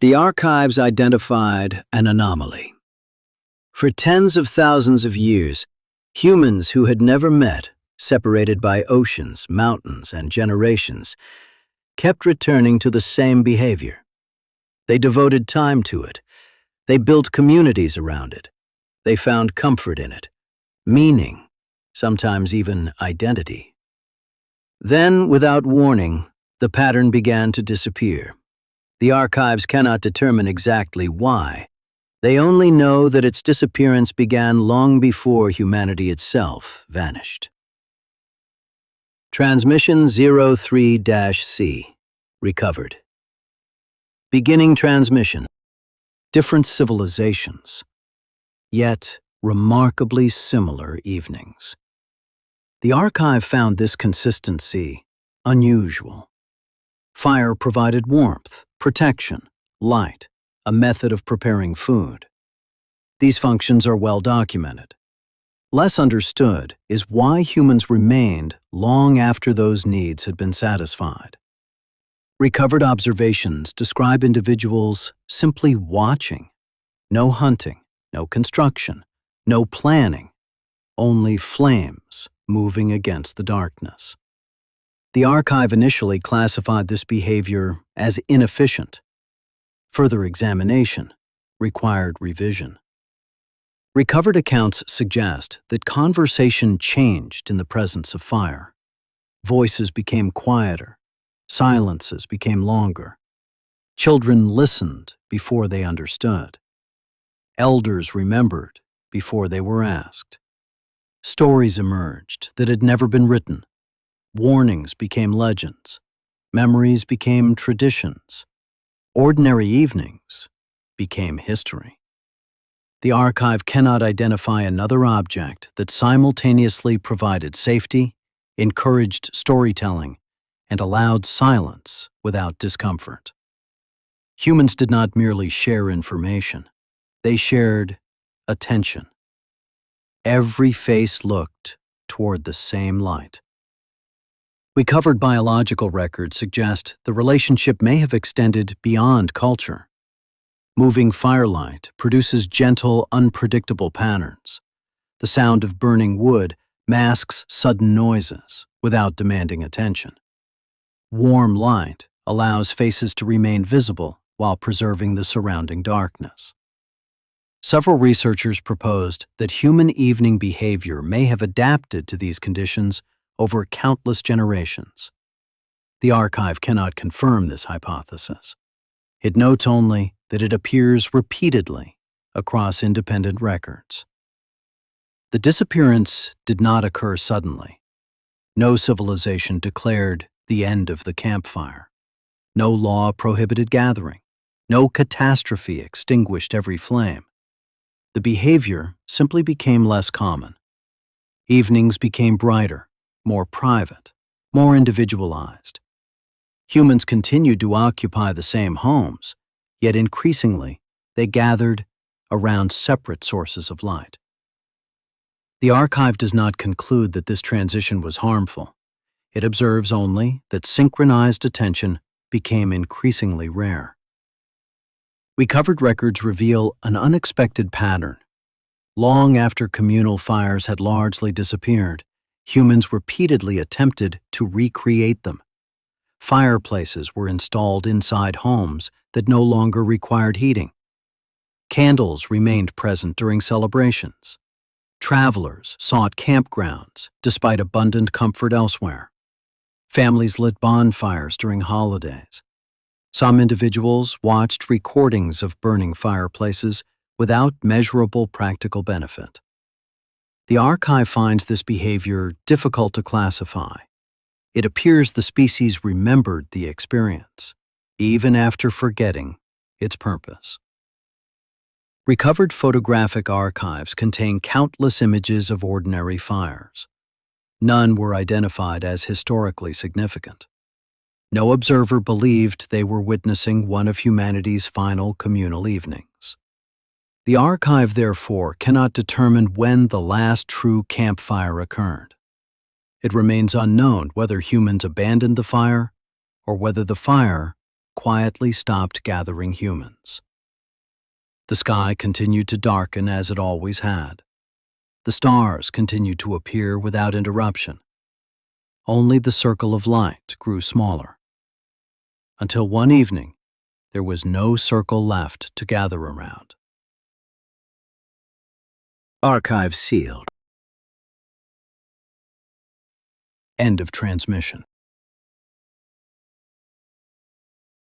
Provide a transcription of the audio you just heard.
The archives identified an anomaly. For tens of thousands of years, humans who had never met, separated by oceans, mountains, and generations, kept returning to the same behavior. They devoted time to it. They built communities around it. They found comfort in it, meaning, sometimes even identity. Then, without warning, the pattern began to disappear. The archives cannot determine exactly why. They only know that its disappearance began long before humanity itself vanished. Transmission 03-C. Recovered. Beginning transmission. Different civilizations, yet remarkably similar evenings. The archive found this consistency unusual. Fire provided warmth, protection, light, a method of preparing food. These functions are well documented. Less understood is why humans remained long after those needs had been satisfied. Recovered observations describe individuals simply watching. No hunting, no construction, no planning, only flames moving against the darkness. The archive initially classified this behavior as inefficient. Further examination required revision. Recovered accounts suggest that conversation changed in the presence of fire. Voices became quieter. Silences became longer. Children listened before they understood. Elders remembered before they were asked. Stories emerged that had never been written. Warnings became legends. Memories became traditions. Ordinary evenings became history. The archive cannot identify another object that simultaneously provided safety, encouraged storytelling, and allowed silence without discomfort. Humans did not merely share information. They shared attention. Every face looked toward the same light. Recovered biological records suggest the relationship may have extended beyond culture. Moving firelight produces gentle, unpredictable patterns. The sound of burning wood masks sudden noises without demanding attention. Warm light allows faces to remain visible while preserving the surrounding darkness. Several researchers proposed that human evening behavior may have adapted to these conditions over countless generations. The archive cannot confirm this hypothesis. It notes only that it appears repeatedly across independent records. The disappearance did not occur suddenly. No civilization declared the end of the campfire. No law prohibited gathering. No catastrophe extinguished every flame. The behavior simply became less common. Evenings became brighter, more private, more individualized. Humans continued to occupy the same homes, yet increasingly they gathered around separate sources of light. The archive does not conclude that this transition was harmful. It observes only that synchronized attention became increasingly rare. Recovered records reveal an unexpected pattern. Long after communal fires had largely disappeared, humans repeatedly attempted to recreate them. Fireplaces were installed inside homes that no longer required heating. Candles remained present during celebrations. Travelers sought campgrounds despite abundant comfort elsewhere. Families lit bonfires during holidays. Some individuals watched recordings of burning fireplaces without measurable practical benefit. The archive finds this behavior difficult to classify. It appears the species remembered the experience, even after forgetting its purpose. Recovered photographic archives contain countless images of ordinary fires. None were identified as historically significant. No observer believed they were witnessing one of humanity's final communal evenings. The archive, therefore, cannot determine when the last true campfire occurred. It remains unknown whether humans abandoned the fire or whether the fire quietly stopped gathering humans. The sky continued to darken as it always had. The stars continued to appear without interruption. Only the circle of light grew smaller. Until one evening, there was no circle left to gather around. Archive sealed. End of transmission.